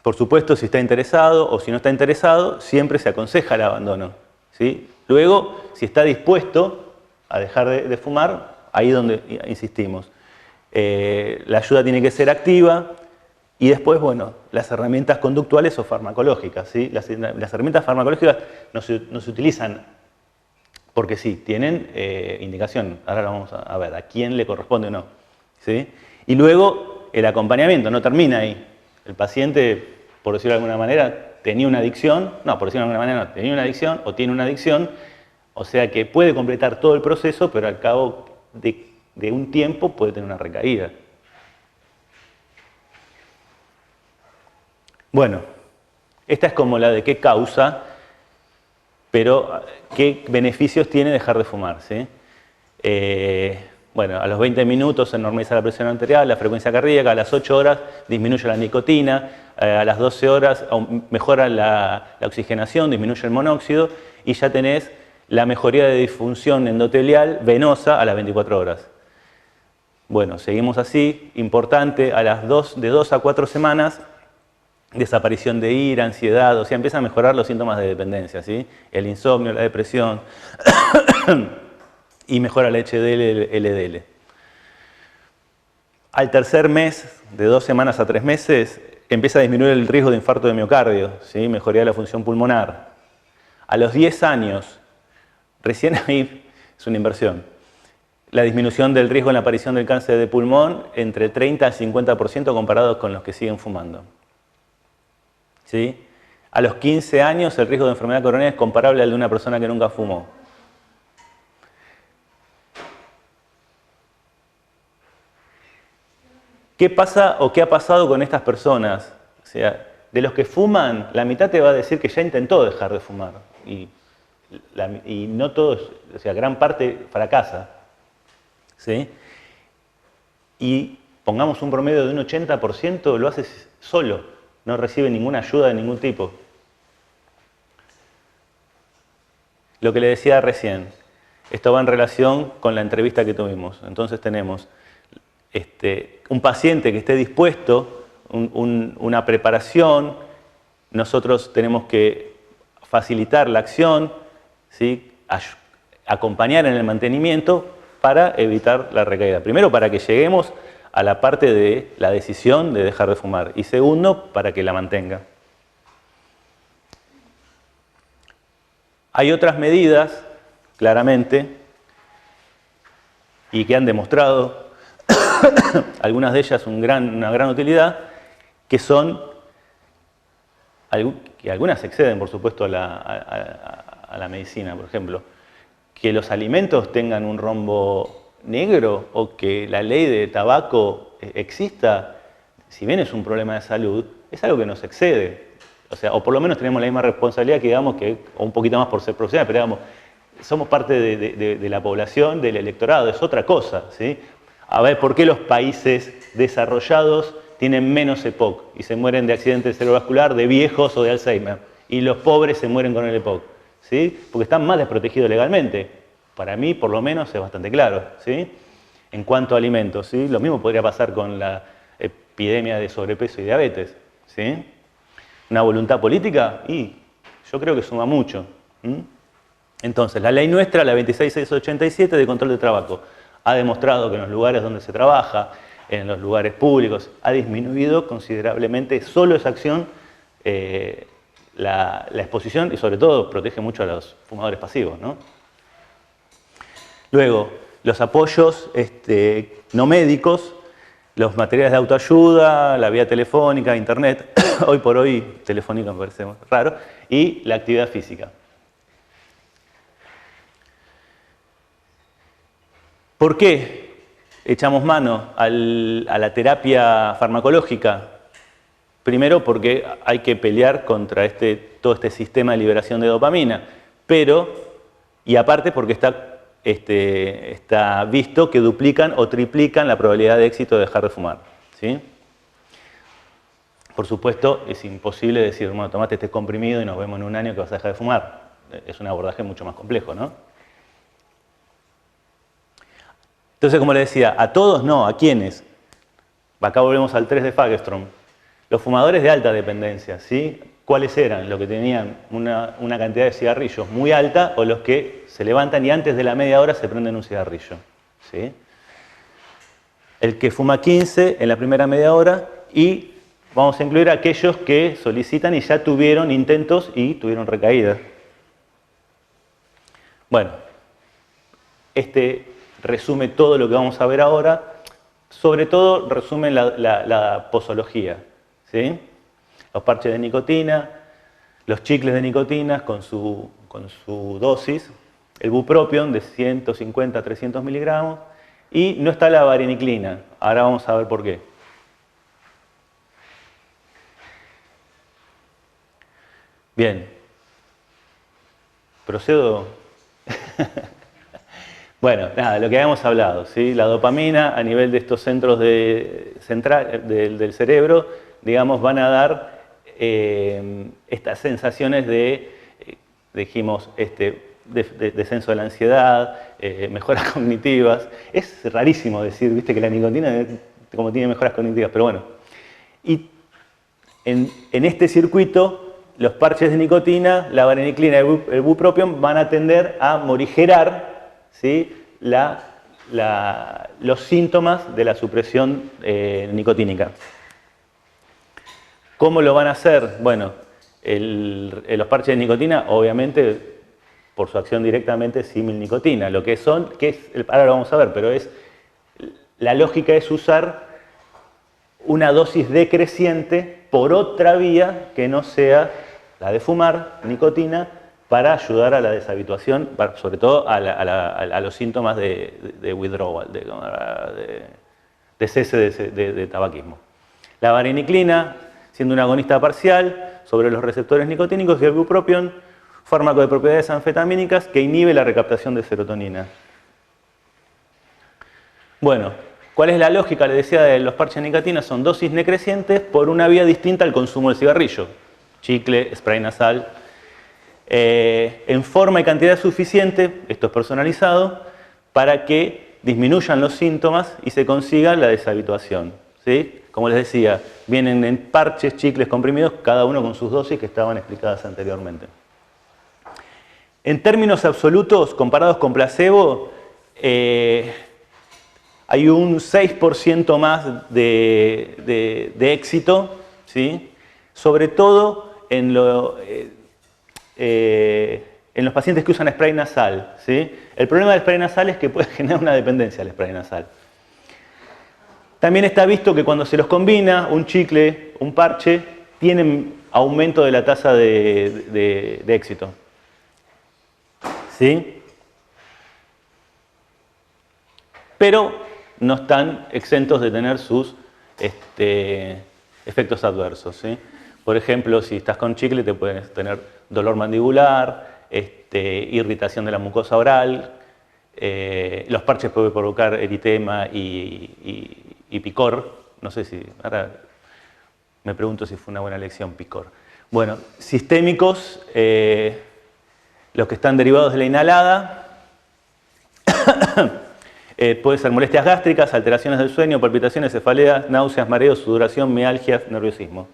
Por supuesto, si está interesado o si no está interesado, siempre se aconseja el abandono, ¿sí? Luego, si está dispuesto a dejar de fumar, ahí es donde insistimos. La ayuda tiene que ser activa y después, bueno, las herramientas conductuales o farmacológicas, ¿sí? Las herramientas farmacológicas no se utilizan porque sí, tienen indicación. Ahora vamos a ver a quién le corresponde o no, ¿sí? Y luego, el acompañamiento no termina ahí. El paciente, por decirlo de alguna manera, tenía una adicción, no, por decirlo de alguna manera no, tenía una adicción o tiene una adicción, o sea que puede completar todo el proceso, pero al cabo de un tiempo puede tener una recaída. Bueno, esta es como la de qué causa, pero qué beneficios tiene dejar de fumar, ¿sí? Bueno, a los 20 minutos se normaliza la presión arterial, la frecuencia cardíaca, a las 8 horas disminuye la nicotina, a las 12 horas mejora la oxigenación, disminuye el monóxido y ya tenés la mejoría de disfunción endotelial venosa a las 24 horas. Bueno, seguimos así, importante, de 2 a 4 semanas, desaparición de ira, ansiedad, o sea, empiezan a mejorar los síntomas de dependencia, ¿sí? El insomnio, la depresión y mejora el HDL, el LDL. Al tercer mes, de 2 semanas a 3 meses, empieza a disminuir el riesgo de infarto de miocardio, ¿sí? Mejoría de la función pulmonar. A los 10 años, recién ahí es una inversión, la disminución del riesgo en la aparición del cáncer de pulmón entre 30 al 50% comparados con los que siguen fumando. ¿Sí? A los 15 años el riesgo de enfermedad coronaria es comparable al de una persona que nunca fumó. ¿Qué pasa o qué ha pasado con estas personas? O sea, de los que fuman, la mitad te va a decir que ya intentó dejar de fumar. Y no todos, o sea, gran parte fracasa. ¿Sí? Y pongamos un promedio de un 80% lo hace solo, no recibe ninguna ayuda de ningún tipo. Lo que le decía recién, esto va en relación con la entrevista que tuvimos. Entonces tenemos un paciente que esté dispuesto, una preparación, nosotros tenemos que facilitar la acción, ¿sí? Acompañar en el mantenimiento para evitar la recaída. Primero, para que lleguemos a la parte de la decisión de dejar de fumar. Y segundo, para que la mantenga. Hay otras medidas, claramente, y que han demostrado, algunas de ellas una gran utilidad, que son, que algunas exceden, por supuesto, a la medicina, por ejemplo, que los alimentos tengan un rombo negro o que la ley de tabaco exista, si bien es un problema de salud, es algo que nos excede. O sea, o por lo menos tenemos la misma responsabilidad que, digamos, o un poquito más por ser profesionales, pero digamos, somos parte de la población, del electorado, es otra cosa, ¿sí? A ver, ¿por qué los países desarrollados tienen menos EPOC y se mueren de accidente cerebrovascular, de viejos o de Alzheimer? Y los pobres se mueren con el EPOC, ¿sí? Porque están más desprotegidos legalmente. Para mí, por lo menos, es bastante claro, ¿sí? En cuanto a alimentos, ¿sí? Lo mismo podría pasar con la epidemia de sobrepeso y diabetes, ¿sí? Una voluntad política, y yo creo que suma mucho. Entonces, la ley nuestra, la 26687 de control de tabaco, ha demostrado que en los lugares donde se trabaja, en los lugares públicos, ha disminuido considerablemente solo esa acción la exposición y sobre todo protege mucho a los fumadores pasivos, ¿no? Luego, los apoyos no médicos, los materiales de autoayuda, la vía telefónica, internet, hoy por hoy telefónica me parece raro, y la actividad física. ¿Por qué echamos mano a la terapia farmacológica? Primero porque hay que pelear contra todo este sistema de liberación de dopamina, y aparte porque está visto que duplican o triplican la probabilidad de éxito de dejar de fumar, ¿sí? Por supuesto, es imposible decir, bueno, tomate este comprimido y nos vemos en un año que vas a dejar de fumar. Es un abordaje mucho más complejo, ¿no? Entonces, como le decía, a todos no, ¿a quiénes? Acá volvemos al 3 de Fagerström. Los fumadores de alta dependencia, ¿sí? ¿Cuáles eran? Los que tenían una cantidad de cigarrillos muy alta o los que se levantan y antes de la media hora se prenden un cigarrillo, ¿sí? El que fuma 15 en la primera media hora y vamos a incluir a aquellos que solicitan y ya tuvieron intentos y tuvieron recaídas. Bueno, resume todo lo que vamos a ver ahora, sobre todo resume la posología, ¿sí? Los parches de nicotina, los chicles de nicotina con su dosis, el bupropion de 150 a 300 miligramos y no está la vareniclina. Ahora vamos a ver por qué. Bien. Procedo. Bueno, nada, lo que habíamos hablado, ¿sí? La dopamina a nivel de estos centros del cerebro, digamos, van a dar estas sensaciones dijimos, descenso de la ansiedad, mejoras cognitivas. Es rarísimo decir, viste, que la nicotina como tiene mejoras cognitivas, pero bueno. Y en este circuito, los parches de nicotina, la vareniclina y el bupropion van a tender a morigerar, ¿sí? Los síntomas de la supresión nicotínica. ¿Cómo lo van a hacer? Bueno, los parches de nicotina, obviamente, por su acción directamente, similnicotina. Lo que son, ahora lo vamos a ver, pero la lógica es usar una dosis decreciente por otra vía que no sea la de fumar, nicotina, para ayudar a la deshabituación, sobre todo a los síntomas de withdrawal, de cese de tabaquismo. La vareniclina, siendo un agonista parcial sobre los receptores nicotínicos, y el bupropion, fármaco de propiedades anfetamínicas que inhibe la recaptación de serotonina. Bueno, ¿cuál es la lógica? Le decía, de los parches de nicotina son dosis decrecientes por una vía distinta al consumo del cigarrillo. Chicle, spray nasal, en forma y cantidad suficiente, esto es personalizado, para que disminuyan los síntomas y se consiga la deshabituación, ¿sí? Como les decía, vienen en parches, chicles, comprimidos, cada uno con sus dosis que estaban explicadas anteriormente. En términos absolutos, comparados con placebo, hay un 6% más de éxito, ¿sí? Sobre todo en los pacientes que usan spray nasal, ¿sí? El problema del spray nasal es que puede generar una dependencia al spray nasal. También está visto que cuando se los combina, un chicle, un parche, tienen aumento de la tasa de éxito. ¿Sí? Pero no están exentos de tener sus efectos adversos, ¿sí? Por ejemplo, si estás con chicle, te puedes tener dolor mandibular, irritación de la mucosa oral, los parches pueden provocar eritema y picor. No sé si, ahora me pregunto si fue una buena elección picor. Bueno, sistémicos, los que están derivados de la inhalada, puede ser molestias gástricas, alteraciones del sueño, palpitaciones, cefaleas, náuseas, mareos, sudoración, mialgias, nerviosismo.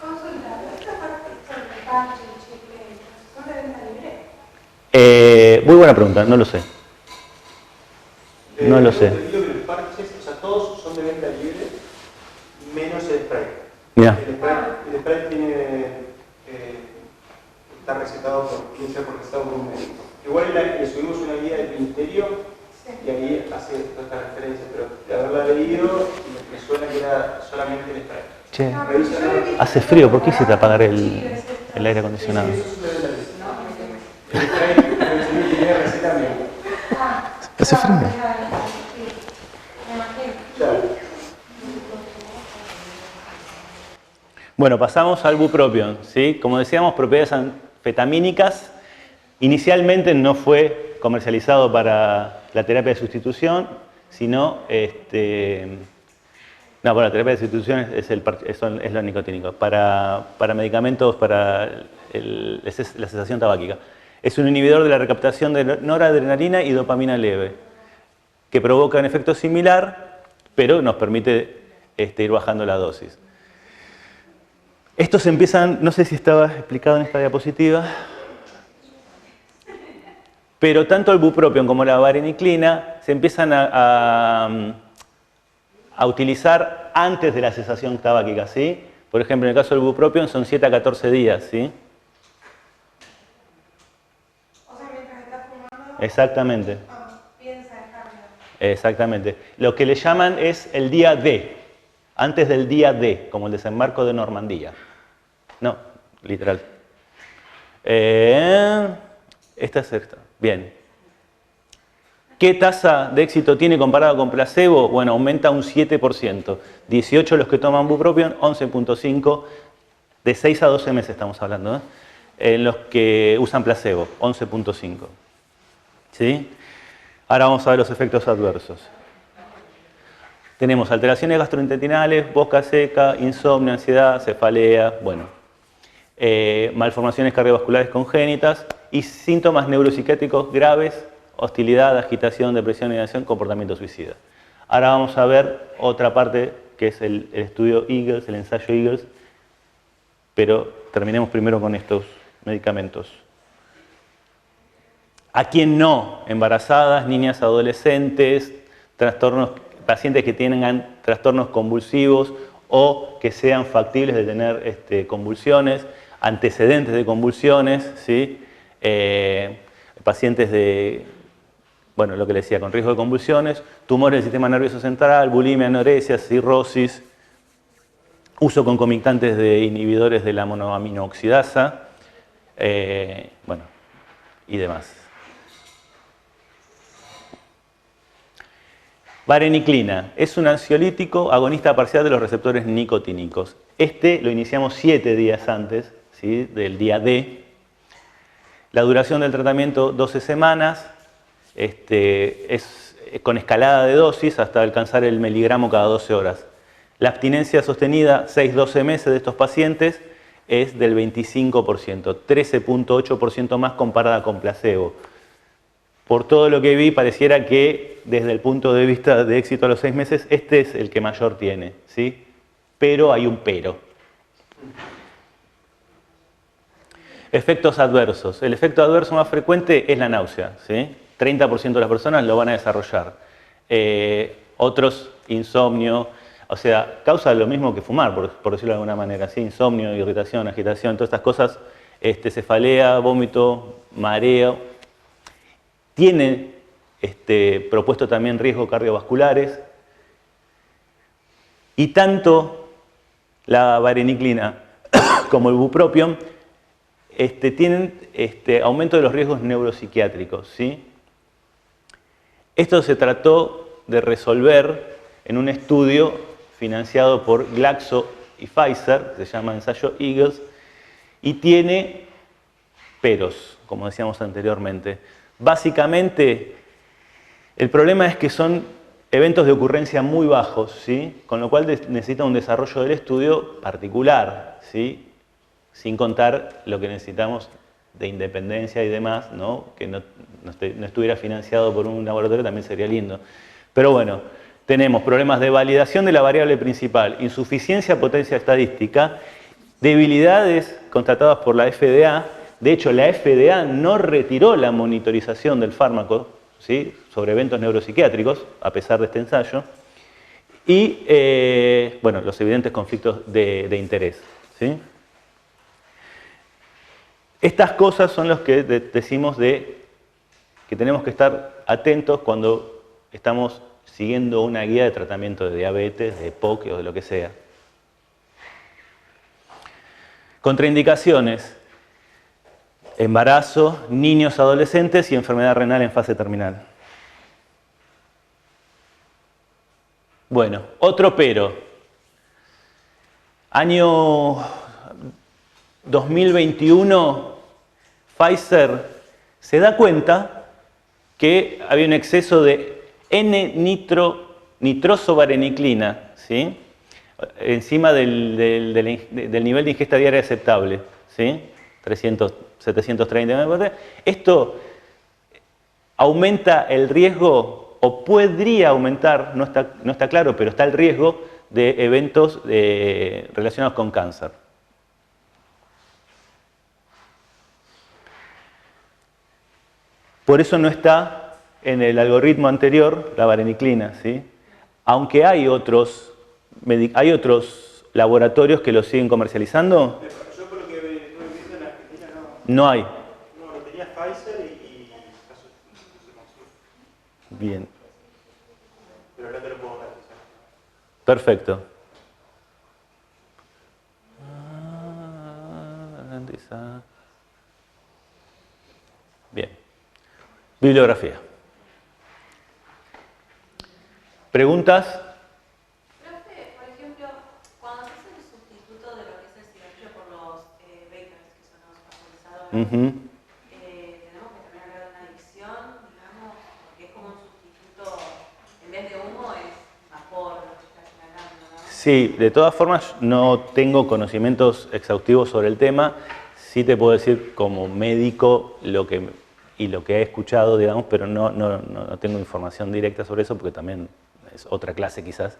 Consulta, ¿esta parte sobre el parche y chicle son de venta libre? Muy buena pregunta, no lo sé. No lo sé. Tengo entendido que los parches, o sea, todos son de venta libre, menos el spray. Mira. El spray está recetado por un médico. Igual le subimos una guía del ministerio y ahí hace esta referencia, pero de haberla leído me suena que era solamente el spray. Che, hace frío, ¿por qué hiciste apagar el aire acondicionado? Eso es una venta libre. El spray tiene receta médica. Hace frío. Bueno, pasamos al bupropión, ¿sí? Como decíamos, propiedades anfetamínicas. Inicialmente no fue comercializado para la terapia de sustitución, sino, no, para la terapia de sustitución es lo nicotínico. Para medicamentos, para la cesación tabáquica. Es un inhibidor de la recaptación de noradrenalina y dopamina leve, que provoca un efecto similar, pero nos permite ir bajando la dosis. Estos empiezan, no sé si estaba explicado en esta diapositiva, pero tanto el bupropión como la vareniclina se empiezan a utilizar antes de la cesación tabáquica, ¿sí? Por ejemplo, en el caso del bupropión son 7 a 14 días, ¿sí? O sea, mientras estás fumando, Exactamente. piensa dejarlo. Exactamente. Lo que le llaman es el día D, antes del día D, como el desembarco de Normandía. No, literal. Esta es esta. Bien. ¿Qué tasa de éxito tiene comparado con placebo? Bueno, aumenta un 7%. 18 los que toman bupropión, 11.5. De 6 a 12 meses estamos hablando, ¿eh? En los que usan placebo, 11.5. ¿Sí? Ahora vamos a ver los efectos adversos. Tenemos alteraciones gastrointestinales, boca seca, insomnio, ansiedad, cefalea, bueno, malformaciones cardiovasculares congénitas y síntomas neuropsiquiátricos graves, hostilidad, agitación, depresión, inanición, comportamiento suicida. Ahora vamos a ver otra parte que es el estudio Eagles, el ensayo Eagles, pero terminemos primero con estos medicamentos. ¿A quién no? Embarazadas, niñas, adolescentes, pacientes que tengan trastornos convulsivos o que sean factibles de tener convulsiones, antecedentes de convulsiones, ¿sí? Pacientes de, bueno, lo que les decía, con riesgo de convulsiones, tumores del sistema nervioso central, bulimia, anorexia, cirrosis, uso concomitantes de inhibidores de la monoaminooxidasa, bueno, y demás. Vareniclina es un ansiolítico agonista parcial de los receptores nicotínicos. Este lo iniciamos 7 días antes, ¿sí? Del día D. La duración del tratamiento 12 semanas, es con escalada de dosis hasta alcanzar el miligramo cada 12 horas. La abstinencia sostenida 6-12 meses de estos pacientes es del 25%, 13.8% más comparada con placebo. Por todo lo que vi, pareciera que desde el punto de vista de éxito a los 6 meses, este es el que mayor tiene, ¿sí? Pero hay un pero. Efectos adversos. El efecto adverso más frecuente es la náusea, ¿sí? 30% de las personas lo van a desarrollar. Otros, insomnio, o sea, causa lo mismo que fumar, por decirlo de alguna manera, ¿sí? Insomnio, irritación, agitación, todas estas cosas, cefalea, vómito, mareo. Tiene propuesto también riesgos cardiovasculares. Y tanto la vareniclina como el bupropión tienen aumento de los riesgos neuropsiquiátricos, ¿sí? Esto se trató de resolver en un estudio financiado por Glaxo y Pfizer, se llama ensayo Eagles, y tiene peros, como decíamos anteriormente. Básicamente, el problema es que son eventos de ocurrencia muy bajos, ¿sí? Con lo cual necesita un desarrollo del estudio particular, ¿sí? Sin contar lo que necesitamos de independencia y demás, ¿no? Que no estuviera financiado por un laboratorio también sería lindo. Pero bueno, tenemos problemas de validación de la variable principal, insuficiencia potencia estadística, debilidades constatadas por la FDA. De hecho, la FDA no retiró la monitorización del fármaco, ¿sí? Sobre eventos neuropsiquiátricos, a pesar de este ensayo. Y, bueno, los evidentes conflictos de interés, ¿sí? Estas cosas son las que decimos que tenemos que estar atentos cuando estamos siguiendo una guía de tratamiento de diabetes, de POC o de lo que sea. Contraindicaciones: embarazo, niños, adolescentes y enfermedad renal en fase terminal. Bueno, otro pero. Año 2021, Pfizer se da cuenta que había un exceso de N-nitrosovareniclina, ¿sí? Encima del nivel de ingesta diaria aceptable, ¿sí? 730. Esto aumenta el riesgo, o podría aumentar, no está claro, pero está el riesgo de eventos relacionados con cáncer. Por eso no está en el algoritmo anterior la vareniclina, ¿sí? Aunque hay otros laboratorios que lo siguen comercializando. Yo por lo que estuve viendo en Argentina no hay. No, lo tenía Pfizer y caso no se consume. Bien. Pero no te lo puedo garantizar. Perfecto. Bien. Bibliografía. ¿Preguntas? Profe, por ejemplo, cuando se hace el sustituto de lo que es el cigarrillo por los vapers, que son los vaporizadores, tenemos que también hablar de una adicción, digamos, porque es como un sustituto, en vez de humo es vapor, lo que está generando, ¿no? Sí, de todas formas no tengo conocimientos exhaustivos sobre el tema. Sí te puedo decir como médico lo que he escuchado, digamos, pero no tengo información directa sobre eso porque también es otra clase quizás.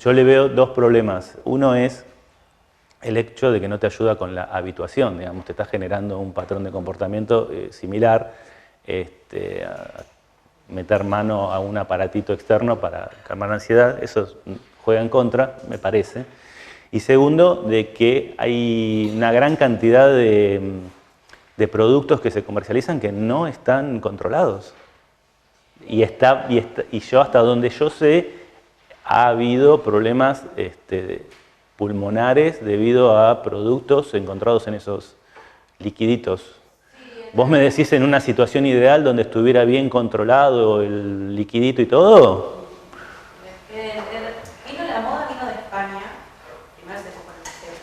Yo le veo dos problemas. Uno es el hecho de que no te ayuda con la habituación, digamos, te está generando un patrón de comportamiento similar, a meter mano a un aparatito externo para calmar la ansiedad, eso juega en contra, me parece. Y segundo, de que hay una gran cantidad de productos que se comercializan que no están controlados. Y yo, hasta donde yo sé, ha habido problemas pulmonares debido a productos encontrados en esos liquiditos. ¿Vos me decís en una situación ideal donde estuviera bien controlado el liquidito y todo? Vino la moda, vino de España. Primero se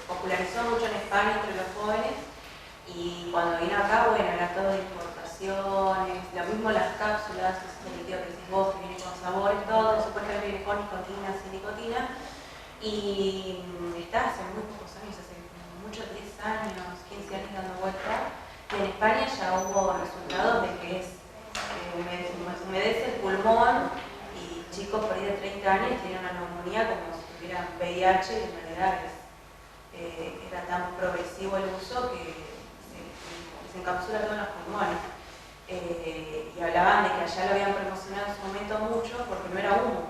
popularizó mucho en España entre los jóvenes. Y cuando vino acá, bueno, era todo de importaciones, lo mismo las cápsulas, ese líquido que decís vos, que viene con sabor y todo, supuestamente viene con nicotina, sin nicotina. Y está hace muy pocos años, hace muchos 10 años, 15 años dando vuelta. Y en España ya hubo resultados de que humedece el pulmón y chicos por ahí de 30 años tienen una neumonía como si tuvieran VIH y en realidad era tan progresivo el uso que se encapsula todo en los pulmones. y hablaban de que allá lo habían promocionado en su momento mucho porque no era humo.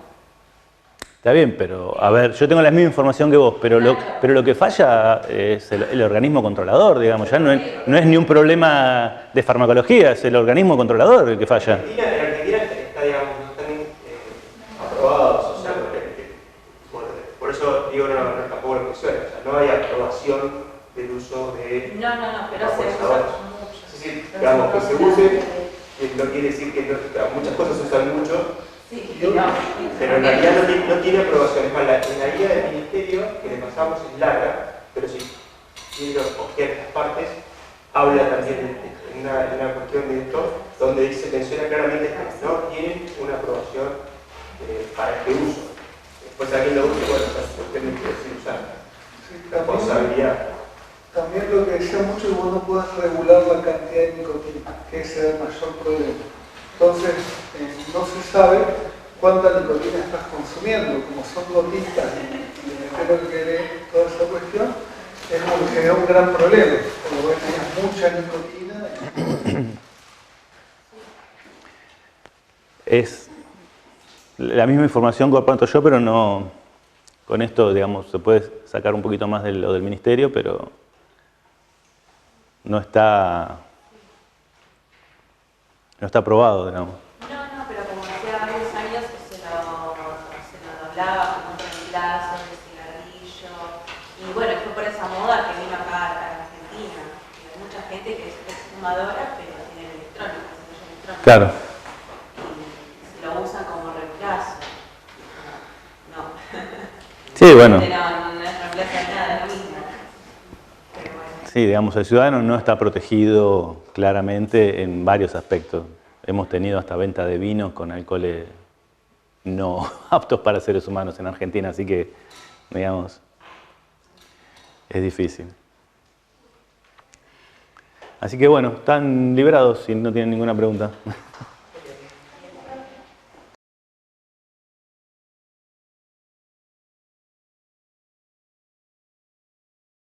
Está bien, pero a ver, yo tengo la misma información que vos, pero lo que falla es el organismo controlador, digamos, ya no es ni un problema de farmacología, es el organismo controlador el que falla. En Argentina está, digamos, no están aprobados, o sea, por eso digo, no tampoco lo menciona, o sea, no hay aprobación del uso de pero se usa mucho. Es decir, digamos, que se use, no quiere decir que muchas cosas se usan mucho, Sí, pero en realidad no tiene aprobación. Es más, en la guía del ministerio que le pasamos es larga, pero si quiero coger las partes, habla también en una cuestión de esto, donde menciona claramente que no tienen una aprobación para este uso. Después alguien lo use, bueno, esa cuestión de que decir usar. Responsabilidad. También lo que decía mucho es que vos no puedes regular la cantidad de nicotina, que ese es el mayor problema. Entonces, no se sabe cuánta nicotina estás consumiendo. Como son gotitas y meter lo que querés, toda esa cuestión, es como que genera un gran problema. Porque vos tenés mucha nicotina. Es la misma información que comparto yo, pero no. Con esto, digamos, se puede sacar un poquito más de lo del ministerio, pero no está aprobado, digamos. No, pero como hacía varios años se lo hablaba como un reemplazo de cigarrillo. Y bueno, fue por esa moda que vino acá a la Argentina. Y hay mucha gente que es fumadora, pero tiene electrónico, cigarrillo electrónico. Claro. Y se lo usan como reemplazo. No. Sí, bueno. No es reemplazo de nada, es lo mismo. Pero bueno. Sí, digamos, el ciudadano no está protegido claramente en varios aspectos. Hemos tenido hasta venta de vinos con alcoholes no aptos para seres humanos en Argentina, así que, digamos, es difícil. Así que bueno, están liberados si no tienen ninguna pregunta.